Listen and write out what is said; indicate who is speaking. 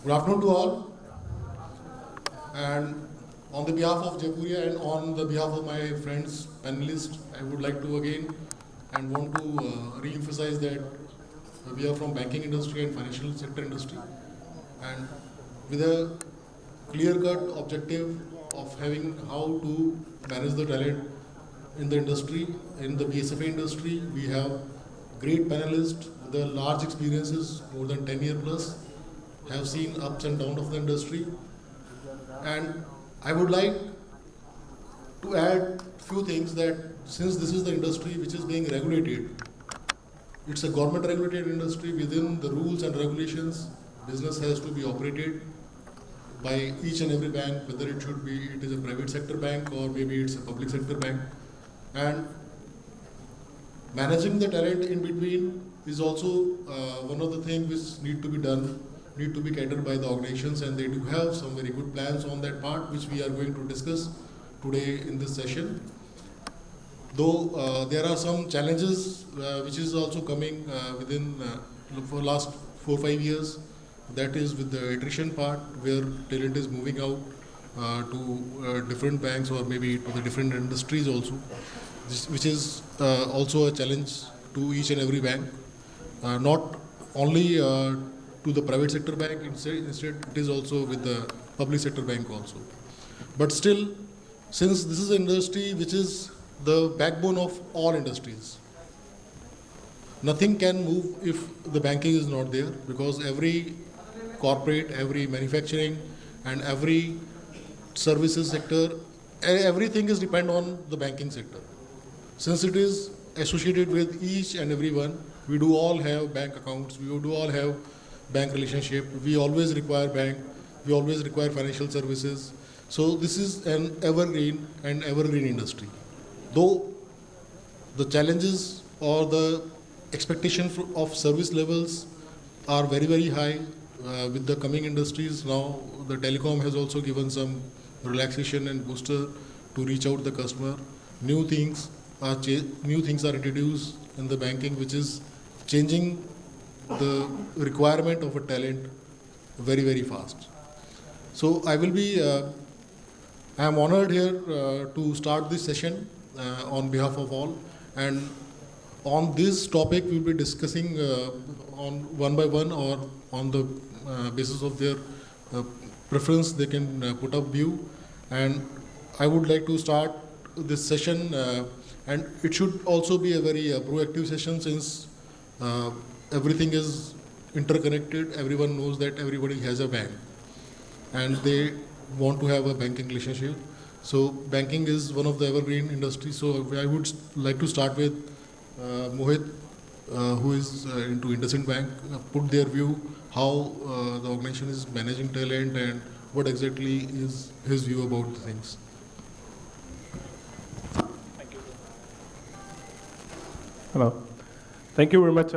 Speaker 1: Good afternoon to all. And on the behalf of Jaipuria and on the behalf of my friends, panelists, I would like to again and want to re-emphasize that we are from banking industry and financial sector industry, and with a clear-cut objective of having how to manage the talent in the industry, in the BSFA industry. We have great panelists with a large experiences, more than 10 years plus, have seen ups and downs of the industry. And I would like to add few things that since this is the industry which is being regulated, it's a government regulated industry. Within the rules and regulations, business has to be operated by each and every bank, whether it is a private sector bank or maybe it's a public sector bank. And managing the talent in between is also one of the things which need to be done, need to be catered by the organizations, and they do have some very good plans on that part, which we are going to discuss today in this session. Though there are some challenges which is also coming within for last 4-5 years, that is with the attrition part, where talent is moving out to different banks or maybe to the different industries also, which is also a challenge to each and every bank, not only to the private sector bank, instead it is also with the public sector bank also. But still, since this is an industry which is the backbone of all industries, nothing can move if the banking is not there, because every corporate, every manufacturing and every services sector, everything is depend on the banking sector. Since it is associated with each and every one, we do all have bank accounts, we do all have bank relationship, we always require bank, we always require financial services. So this is an evergreen industry. Though the challenges or the expectation of service levels are very, very high with the coming industries. Now the telecom has also given some relaxation and booster to reach out the customer. New things are introduced in the banking, which is changing the requirement of a talent very, very fast. So I am honored here to start this session on behalf of all, and on this topic we'll be discussing on one by one, or on the basis of their preference they can put up view. And I would like to start this session, and it should also be a very proactive session, since everything is interconnected. Everyone knows that everybody has a bank and they want to have a banking relationship. So banking is one of the evergreen industries. So I would like to start with Mohit, who is into IndusInd Bank, put their view how the organization is managing talent and what exactly is his view about the things.
Speaker 2: Hello. Thank you very much.